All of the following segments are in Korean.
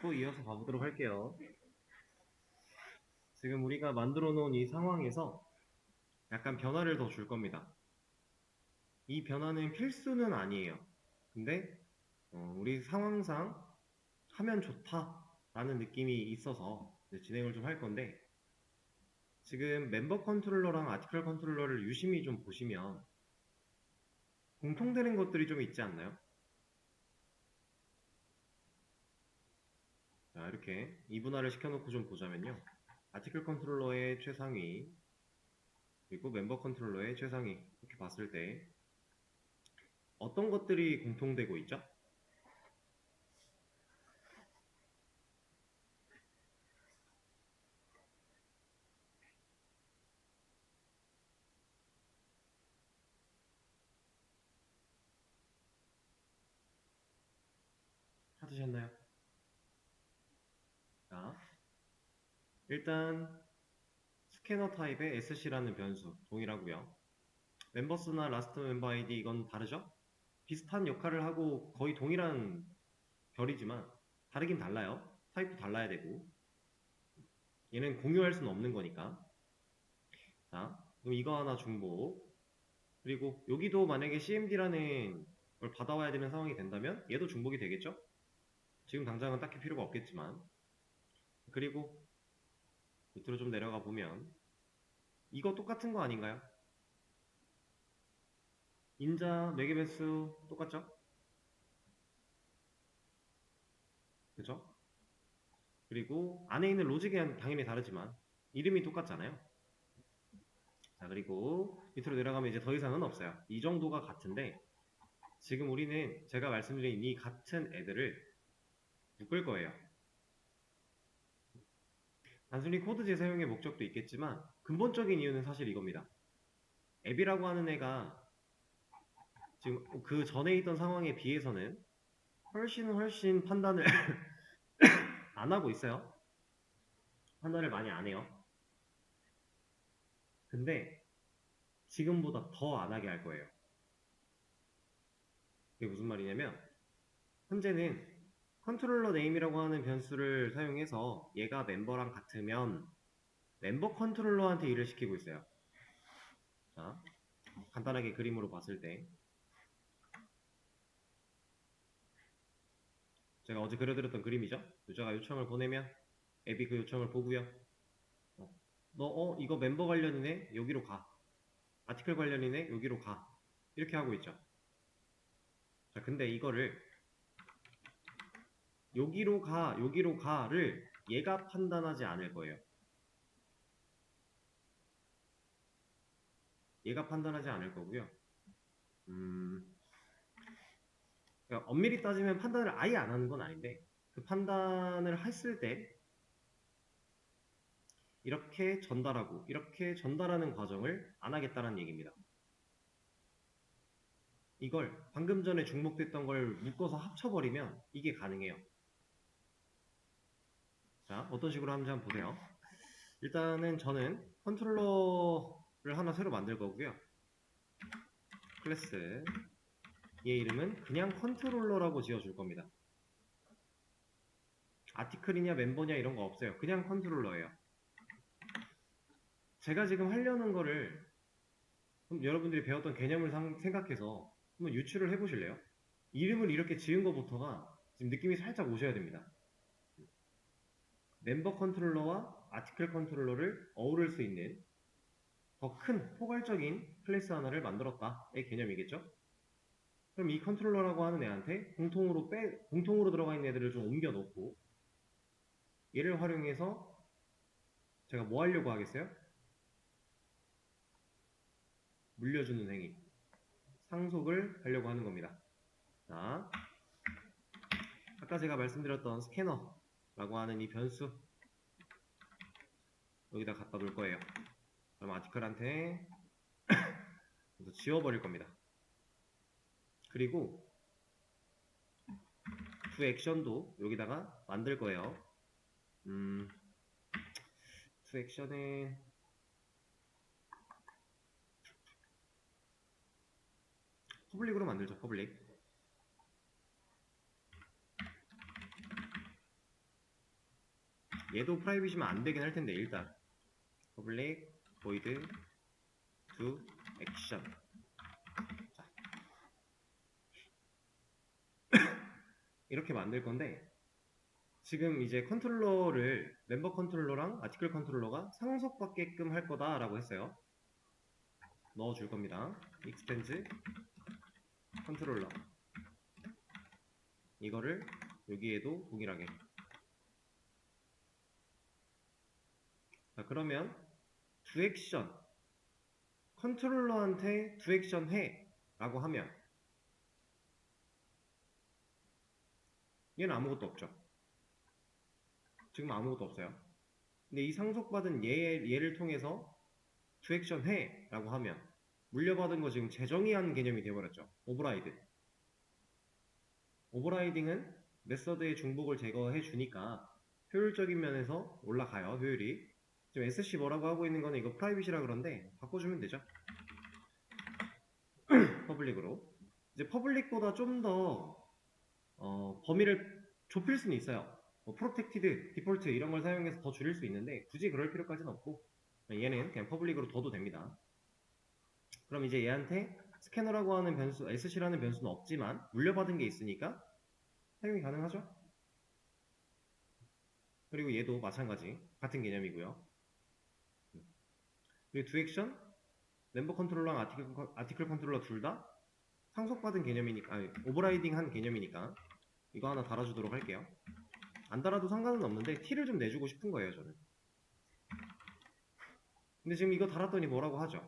또 이어서 가보도록 할게요. 지금 우리가 만들어 놓은 이 상황에서 약간 변화를 더 줄 겁니다. 이 변화는 필수는 아니에요. 근데 우리 상황상 하면 좋다라는 느낌이 있어서 진행을 좀 할 건데, 지금 멤버 컨트롤러랑 아티클 컨트롤러를 유심히 좀 보시면 공통되는 것들이 좀 있지 않나요? 자, 이렇게 이분할을 시켜놓고 좀 보자면요. 아티클 컨트롤러의 최상위, 그리고 멤버 컨트롤러의 최상위, 이렇게 봤을 때 어떤 것들이 공통되고 있죠? 찾으셨나요? 자, 일단 스캐너 타입의 SC라는 변수 동일하고요. 멤버스나 라스트 멤버 아이디 이건 다르죠? 비슷한 역할을 하고 거의 동일한 결이지만 다르긴 달라요. 타입도 달라야 되고, 얘는 공유할 수는 없는 거니까. 자, 그럼 이거 하나 중복. 그리고 여기도 만약에 CMD라는 걸 받아와야 되는 상황이 된다면 얘도 중복이 되겠죠? 지금 당장은 딱히 필요가 없겠지만. 그리고 밑으로 좀 내려가 보면 이거 똑같은 거 아닌가요? 인자 매개 배수 똑같죠? 그죠? 그리고 안에 있는 로직은 당연히 다르지만 이름이 똑같잖아요. 자, 그리고 밑으로 내려가면 이제 더 이상은 없어요. 이 정도가 같은데, 지금 우리는 제가 말씀드린 이 같은 애들을 묶을 거예요. 단순히 코드 재사용의 목적도 있겠지만 근본적인 이유는 사실 이겁니다. 앱이라고 하는 애가 지금 그 전에 있던 상황에 비해서는 훨씬 판단을 안 하고 있어요. 판단을 많이 안 해요. 근데 지금보다 더 안 하게 할 거예요. 그게 무슨 말이냐면, 현재는 컨트롤러 네임이라고 하는 변수를 사용해서 얘가 멤버랑 같으면 멤버 컨트롤러한테 일을 시키고 있어요. 자, 간단하게 그림으로 봤을 때 제가 어제 그려드렸던 그림이죠. 유저가 요청을 보내면 앱이 그 요청을 보고요. 이거 멤버 관련이네? 여기로 가. 아티클 관련이네? 여기로 가. 이렇게 하고 있죠. 자, 근데 이거를 여기로 가를 얘가 판단하지 않을 거예요. 얘가 판단하지 않을 거고요. 그러니까 엄밀히 따지면 판단을 아예 안 하는 건 아닌데, 그 판단을 했을 때 이렇게 전달하고 이렇게 전달하는 과정을 안 하겠다는 얘기입니다. 이걸 방금 전에 중복됐던 걸 묶어서 합쳐버리면 이게 가능해요. 자, 어떤 식으로 하는지 한번 보세요. 일단은 저는 컨트롤러를 하나 새로 만들 거고요. 클래스 얘 이름은 그냥 컨트롤러라고 지어줄 겁니다. 아티클이냐 멤버냐 이런 거 없어요. 그냥 컨트롤러예요. 제가 지금 하려는 거를 여러분들이 배웠던 개념을 생각해서 한번 유추를 해보실래요? 이름을 이렇게 지은 것부터가 지금 느낌이 살짝 오셔야 됩니다. 멤버 컨트롤러와 아티클 컨트롤러를 어우를 수 있는 더 큰 포괄적인 클래스 하나를 만들었다의 개념이겠죠? 그럼 이 컨트롤러라고 하는 애한테 공통으로 들어가 있는 애들을 좀 옮겨 놓고 얘를 활용해서 제가 뭐 하려고 하겠어요? 물려주는 행위, 상속을 하려고 하는 겁니다. 자, 아까 제가 말씀드렸던 스캐너라고 하는 이 변수 여기다 갖다 놓을 거예요. 그럼 아티클한테 지워버릴 겁니다. 그리고 두 액션도 여기다가 만들 거예요. 두 액션에 퍼블릭으로 만들죠. 퍼블릭. 얘도 프라이빗이면 안 되긴 할 텐데 일단 public void do action. 자, 이렇게 만들 건데 지금 이제 컨트롤러를 멤버 컨트롤러랑 아티클 컨트롤러가 상속받게끔 할 거다라고 했어요. 넣어줄 겁니다. extends 컨트롤러 이거를 여기에도 동일하게. 자, 그러면 do action 컨트롤러한테 do action 해 라고 하면 얘는 아무것도 없죠. 지금 아무것도 없어요. 근데 이 상속받은 얘를 통해서 do action 해 라고 하면 물려받은 거 지금 재정의한 개념이 되어버렸죠. 오버라이드. 오버라이딩은 메서드의 중복을 제거해 주니까 효율적인 면에서 올라가요. 효율이. 지금 SC 뭐라고 하고 있는 거는 이거 프라이빗이라 그런데 바꿔주면 되죠. 퍼블릭으로. 이제 퍼블릭보다 좀 더 범위를 좁힐 수는 있어요. 뭐 프로텍티드, 디폴트 이런 걸 사용해서 더 줄일 수 있는데 굳이 그럴 필요까지는 없고 얘는 그냥 퍼블릭으로 둬도 됩니다. 그럼 이제 얘한테 스캐너라고 하는 변수, SC라는 변수는 없지만 물려받은 게 있으니까 사용이 가능하죠. 그리고 얘도 마찬가지 같은 개념이고요. 그리고 do action 멤버 컨트롤러랑 아티클 컨트롤러 둘 다 상속받은 개념이니까, 아니, 오버라이딩 한 개념이니까 이거 하나 달아주도록 할게요. 안 달아도 상관은 없는데 티를 좀 내주고 싶은 거예요, 저는. 근데 지금 이거 달았더니 뭐라고 하죠?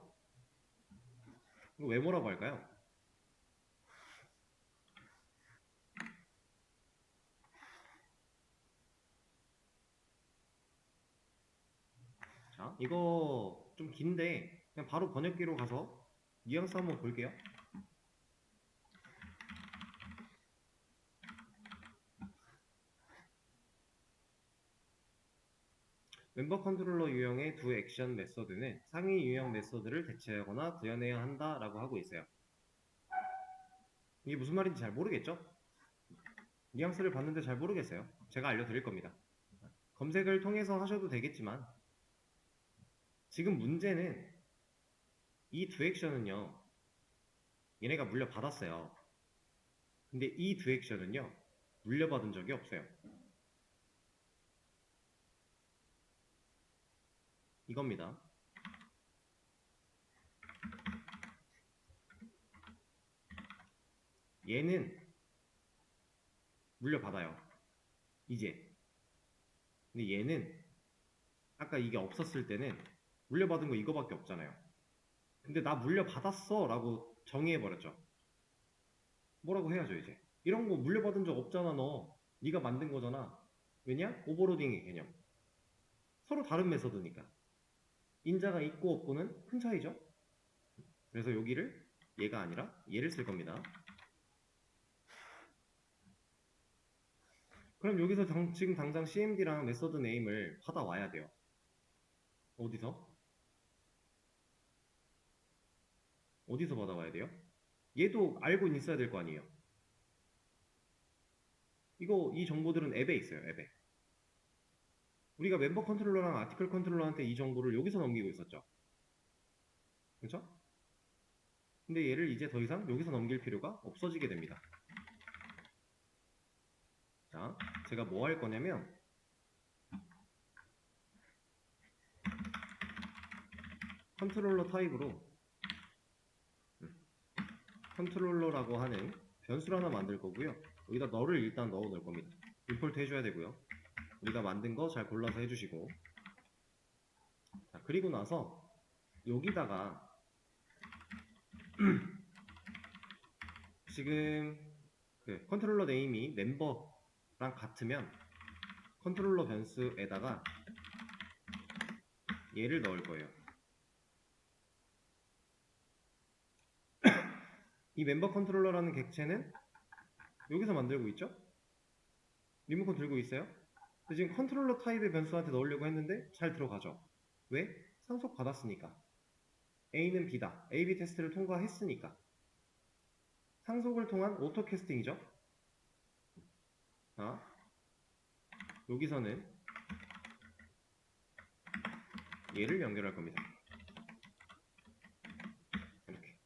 이거 왜 뭐라고 할까요? 자, 이거 좀 긴데 그냥 바로 번역기로 가서 뉘앙스 한번 볼게요. 멤버 컨트롤러 유형의 두 액션 메서드는 상위 유형 메서드를 대체하거나 구현해야 한다라고 하고 있어요. 이게 무슨 말인지 잘 모르겠죠? 뉘앙스를 봤는데 잘 모르겠어요. 제가 알려드릴 겁니다. 검색을 통해서 하셔도 되겠지만 지금 문제는 이 두 액션은요. 얘네가 물려받았어요. 근데 이 두 액션은요. 물려받은 적이 없어요. 이겁니다. 얘는 물려받아요. 이제. 근데 얘는 아까 이게 없었을 때는 물려받은 거 이거밖에 없잖아요. 근데 나 물려받았어 라고 정의해버렸죠. 뭐라고 해야죠 이제. 이런 거 물려받은 적 없잖아 너. 네가 만든 거잖아. 왜냐? 오버로딩의 개념. 서로 다른 메서드니까. 인자가 있고 없고는 큰 차이죠. 그래서 여기를 얘가 아니라 얘를 쓸 겁니다. 그럼 여기서 지금 당장 cmd랑 메서드 네임을 받아와야 돼요. 어디서? 어디서 받아와야 돼요? 얘도 알고는 있어야 될 거 아니에요. 이 정보들은 앱에 있어요. 앱에. 우리가 멤버 컨트롤러랑 아티클 컨트롤러한테 이 정보를 여기서 넘기고 있었죠. 그렇죠? 근데 얘를 이제 더 이상 여기서 넘길 필요가 없어지게 됩니다. 자, 제가 뭐 할 거냐면 컨트롤러 타입으로 컨트롤러라고 하는 변수를 하나 만들 거고요. 여기다 너를 일단 넣어 놓을 겁니다. 임포트 해줘야 되고요. 우리가 만든 거 잘 골라서 해주시고. 자, 그리고 나서 여기다가 지금 그 컨트롤러 네임이 멤버랑 같으면 컨트롤러 변수에다가 얘를 넣을 거예요. 이 멤버 컨트롤러라는 객체는 여기서 만들고 있죠? 리모컨 들고 있어요? 근데 지금 컨트롤러 타입의 변수한테 넣으려고 했는데 잘 들어가죠? 왜? 상속 받았으니까. A는 B다. A-B 테스트를 통과했으니까. 상속을 통한 오토 캐스팅이죠? 자, 여기서는 얘를 연결할 겁니다. 이렇게.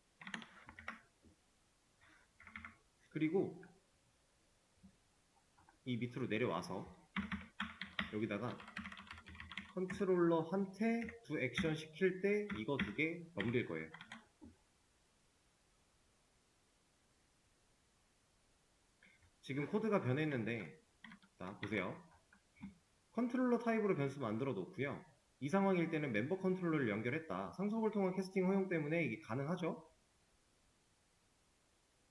그리고 이 밑으로 내려와서 여기다가 컨트롤러한테 두 액션 시킬 때 이거 두 개 넘길 거예요. 지금 코드가 변했는데, 자 보세요. 컨트롤러 타입으로 변수 만들어 놓고요. 이 상황일 때는 멤버 컨트롤러를 연결했다. 상속을 통한 캐스팅 허용 때문에 이게 가능하죠?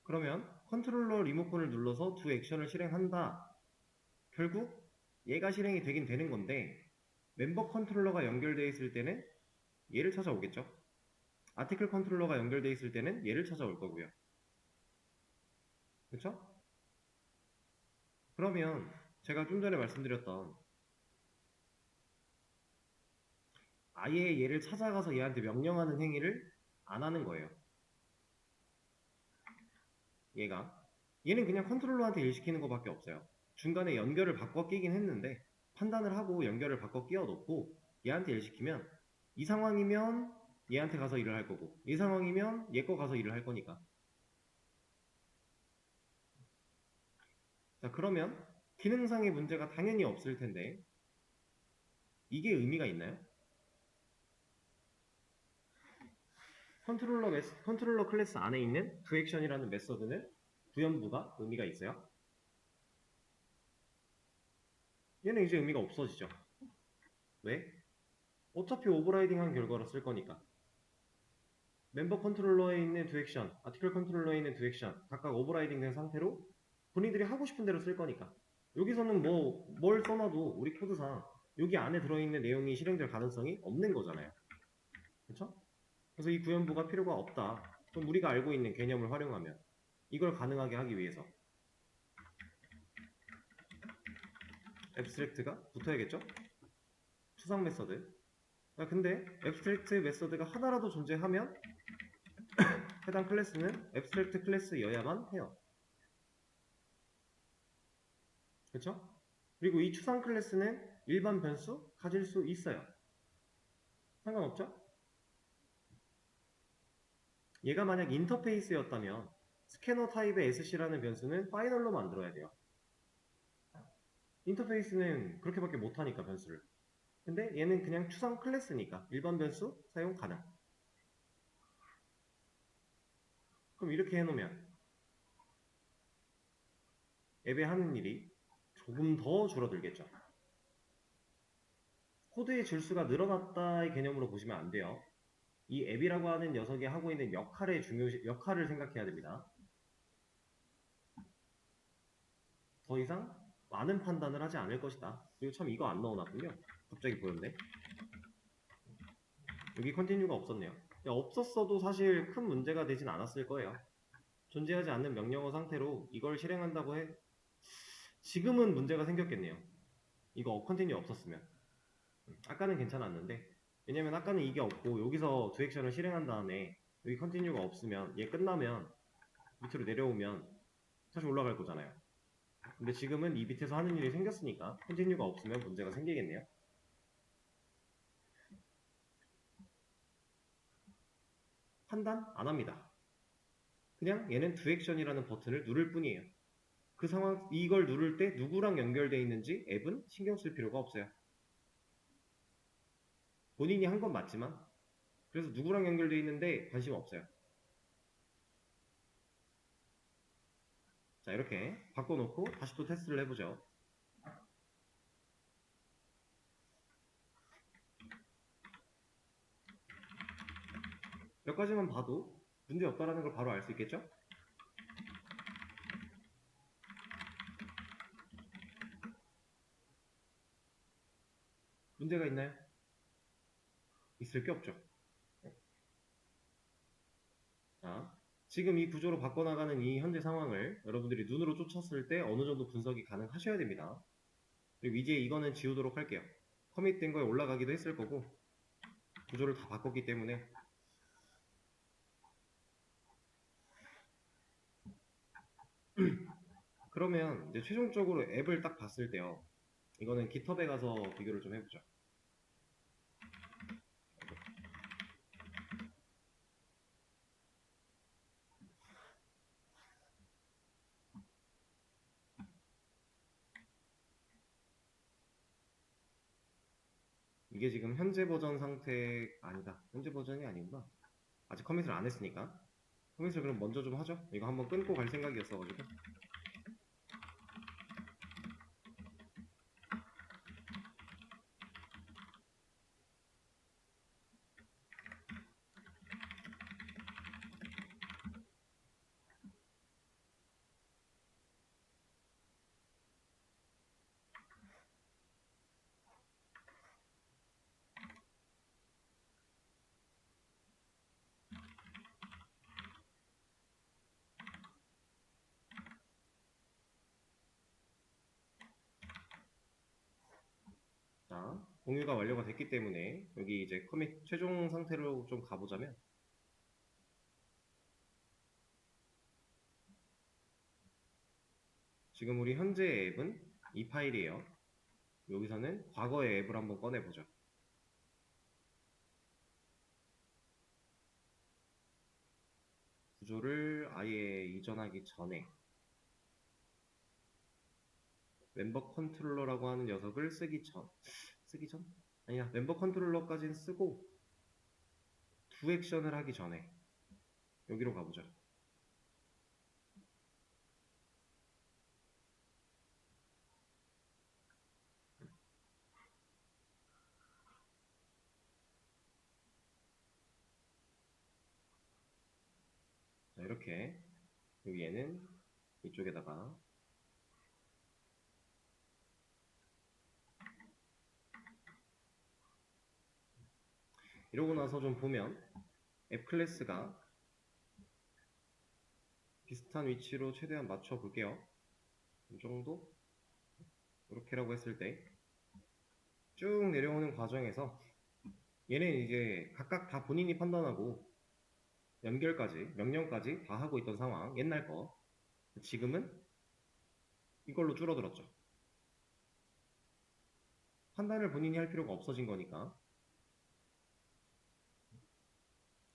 그러면 컨트롤러 리모컨을 눌러서 두 액션을 실행한다. 결국 얘가 실행이 되긴 되는 건데 멤버 컨트롤러가 연결되어 있을 때는 얘를 찾아오겠죠. 아티클 컨트롤러가 연결되어 있을 때는 얘를 찾아올 거고요. 그렇죠? 그러면 제가 좀 전에 말씀드렸던 아예 얘를 찾아가서 얘한테 명령하는 행위를 안 하는 거예요. 얘는 그냥 컨트롤러한테 일 시키는 것밖에 없어요. 중간에 연결을 바꿔 끼긴 했는데 판단을 하고 연결을 바꿔 끼워 놓고 얘한테 일 시키면 이 상황이면 얘한테 가서 일을 할 거고 이 상황이면 얘 거 가서 일을 할 거니까. 자, 그러면 기능상의 문제가 당연히 없을 텐데 이게 의미가 있나요? 컨트롤러 클래스 안에 있는 도액션이라는 메서드는 부연부가 의미가 있어요? 얘는 이제 의미가 없어지죠. 왜? 어차피 오버라이딩한 결과로 쓸 거니까. 멤버 컨트롤러에 있는 두 액션, 아티클 컨트롤러에 있는 두 액션 각각 오버라이딩 된 상태로 본인들이 하고 싶은 대로 쓸 거니까. 여기서는 뭘 써놔도 우리 코드상 여기 안에 들어있는 내용이 실행될 가능성이 없는 거잖아요. 그렇죠? 그래서 이 구현부가 필요가 없다. 그럼 우리가 알고 있는 개념을 활용하면 이걸 가능하게 하기 위해서 앱스트랙트가 붙어야겠죠? 추상 메서드. 근데 앱스트랙트 메서드가 하나라도 존재하면 해당 클래스는 앱스트랙트 클래스여야만 해요. 그렇죠? 그리고 이 추상 클래스는 일반 변수 가질 수 있어요. 상관없죠? 얘가 만약 인터페이스였다면 스캐너 타입의 SC라는 변수는 파이널로 만들어야 돼요. 인터페이스는 그렇게밖에 못하니까 변수를. 근데 얘는 그냥 추상 클래스니까 일반 변수 사용 가능. 그럼 이렇게 해놓으면 앱에 하는 일이 조금 더 줄어들겠죠. 코드의 줄수가 늘어났다의 개념으로 보시면 안 돼요. 이 앱이라고 하는 녀석이 하고 있는 역할을 생각해야 됩니다. 더 이상 많은 판단을 하지 않을 것이다. 그리고 참 이거 안 넣어놨군요. 갑자기 보였네. 여기 컨티뉴가 없었네요. 없었어도 사실 큰 문제가 되진 않았을 거예요. 존재하지 않는 명령어 상태로 이걸 실행한다고 해 지금은 문제가 생겼겠네요. 이거 컨티뉴 없었으면. 아까는 괜찮았는데 왜냐면 아까는 이게 없고 여기서 두 액션을 실행한 다음에 여기 컨티뉴가 없으면 얘 끝나면 밑으로 내려오면 다시 올라갈 거잖아요. 근데 지금은 이 밑에서 하는 일이 생겼으니까 컨티뉴가 없으면 문제가 생기겠네요. 판단 안 합니다. 그냥 얘는 두 액션이라는 버튼을 누를 뿐이에요. 그 상황 이걸 누를 때 누구랑 연결되어 있는지 앱은 신경 쓸 필요가 없어요. 본인이 한 건 맞지만 그래서 누구랑 연결되어 있는데 관심 없어요. 자, 이렇게 바꿔놓고 다시 또 테스트를 해보죠. 몇 가지만 봐도 문제 없다라는 걸 바로 알 수 있겠죠? 문제가 있나요? 있을 게 없죠. 자, 지금 이 구조로 바꿔나가는 이 현재 상황을 여러분들이 눈으로 쫓았을 때 어느 정도 분석이 가능하셔야 됩니다. 그리고 이제 이거는 지우도록 할게요. 커밋된 거에 올라가기도 했을 거고 구조를 다 바꿨기 때문에 그러면 이제 최종적으로 앱을 딱 봤을 때요. 이거는 GitHub에 가서 비교를 좀 해보죠. 이게 지금 현재 버전 상태 아니다. 현재 버전이 아니구나. 아직 커밋을 안 했으니까. 커밋을 그럼 먼저 좀 하죠. 이거 한번 끊고 갈 생각이었어가지고. 자, 공유가 완료가 됐기 때문에 여기 이제 커밋 최종 상태로 좀 가보자면 지금 우리 현재 앱은 이 파일이에요. 여기서는 과거의 앱을 한번 꺼내보죠. 구조를 아예 이전하기 전에 멤버 컨트롤러라고 하는 녀석을 쓰기 전? 아니야, 멤버 컨트롤러까지는 쓰고 두 액션을 하기 전에 여기로 가보죠. 자, 이렇게 여기에는 이쪽에다가 이러고 나서 좀 보면 앱 클래스가 비슷한 위치로 최대한 맞춰 볼게요. 이 정도? 이렇게라고 했을 때 쭉 내려오는 과정에서 얘는 이제 각각 다 본인이 판단하고 연결까지, 명령까지 다 하고 있던 상황, 옛날 거. 지금은 이걸로 줄어들었죠. 판단을 본인이 할 필요가 없어진 거니까.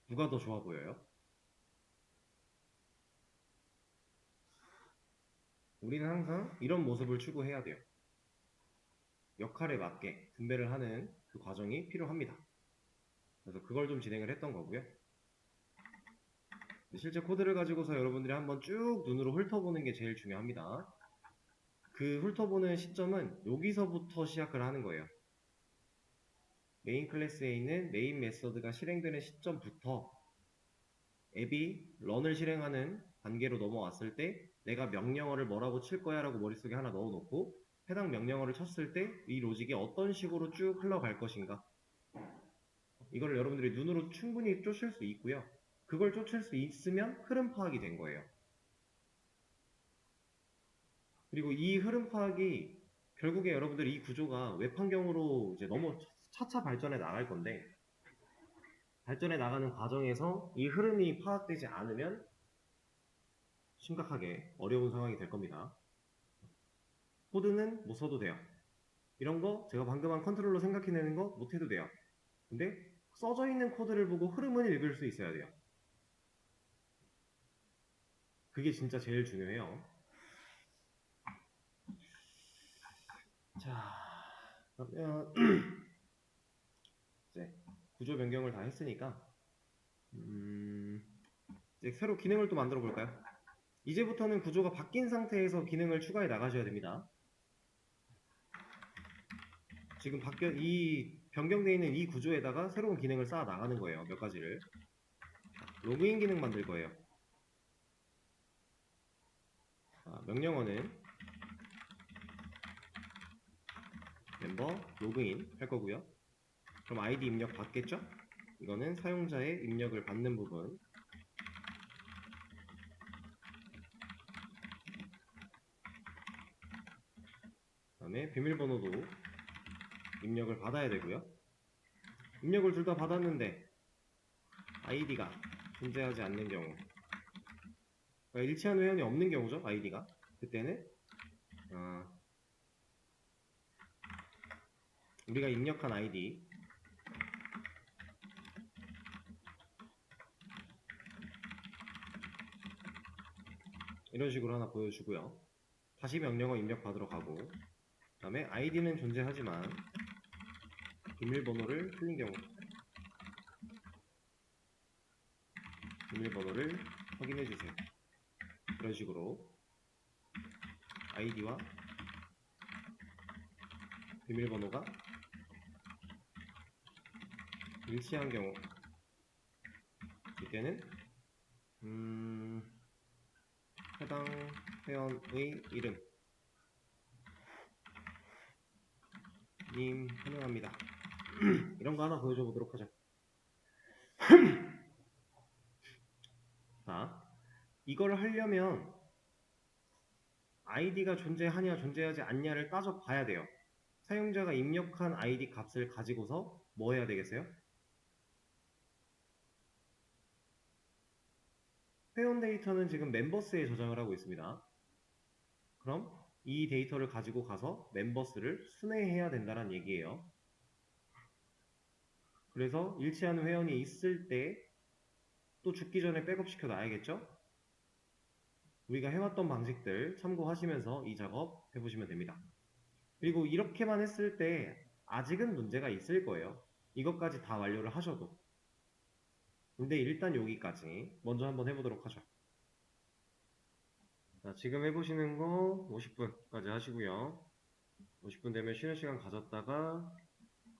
누가 더 좋아 보여요? 우리는 항상 이런 모습을 추구해야 돼요. 역할에 맞게 분배를 하는 그 과정이 필요합니다. 그래서 그걸 좀 진행을 했던 거고요. 실제 코드를 가지고서 여러분들이 한번 쭉 눈으로 훑어보는 게 제일 중요합니다. 그 훑어보는 시점은 여기서부터 시작을 하는 거예요. 메인 클래스에 있는 메인 메서드가 실행되는 시점부터 앱이 런을 실행하는 단계로 넘어왔을 때 내가 명령어를 뭐라고 칠 거야 라고 머릿속에 하나 넣어놓고 해당 명령어를 쳤을 때 이 로직이 어떤 식으로 쭉 흘러갈 것인가, 이걸 여러분들이 눈으로 충분히 쫓을 수 있고요. 그걸 쫓을 수 있으면 흐름 파악이 된 거예요. 그리고 이 흐름 파악이 결국에 여러분들이 이 구조가 웹 환경으로 이제 너무 차차 발전해 나갈 건데, 발전해 나가는 과정에서 이 흐름이 파악되지 않으면 심각하게 어려운 상황이 될 겁니다. 코드는 못 써도 돼요. 이런 거 제가 방금 한 컨트롤러 생각해내는 거 못해도 돼요. 근데 써져 있는 코드를 보고 흐름을 읽을 수 있어야 돼요. 그게 진짜 제일 중요해요. 자, 그러면 이제 구조 변경을 다 했으니까 이제 새로 기능을 또 만들어 볼까요? 이제부터는 구조가 바뀐 상태에서 기능을 추가해 나가셔야 됩니다. 지금 이 변경되어 있는 이 구조에다가 새로운 기능을 쌓아 나가는 거예요. 몇 가지를. 로그인 기능 만들 거예요. 명령어는 멤버 로그인 할 거고요. 그럼 아이디 입력 받겠죠? 이거는 사용자의 입력을 받는 부분. 그 다음에 비밀번호도 입력을 받아야 되고요. 입력을 둘 다 받았는데 아이디가 존재하지 않는 경우, 그러니까 일치하는 회원이 없는 경우죠. 아이디가. 그때는 우리가 입력한 아이디 이런 식으로 하나 보여주고요. 다시 명령어 입력 받으러 가고, 그 다음에 아이디는 존재하지만 비밀번호를 틀린 경우 비밀번호를 확인해 주세요. 이런 식으로 아이디와 비밀번호가 일치한 경우, 이때는 해당 회원의 이름 님 환영합니다. 이런 거 하나 보여줘 보도록 하죠. 자, 이걸 하려면 아이디가 존재하냐 존재하지 않냐를 따져 봐야 돼요. 사용자가 입력한 아이디 값을 가지고서 뭐 해야 되겠어요? 회원 데이터는 지금 멤버스에 저장을 하고 있습니다. 그럼 이 데이터를 가지고 가서 멤버스를 순회해야 된다는 얘기예요. 그래서 일치하는 회원이 있을 때 또 죽기 전에 백업 시켜 놔야겠죠? 우리가 해왔던 방식들 참고하시면서 이 작업 해보시면 됩니다. 그리고 이렇게만 했을 때 아직은 문제가 있을 거예요. 이것까지 다 완료를 하셔도. 근데 일단 여기까지 먼저 한번 해보도록 하죠. 자, 지금 해보시는 거 50분까지 하시고요. 50분 되면 쉬는 시간 가졌다가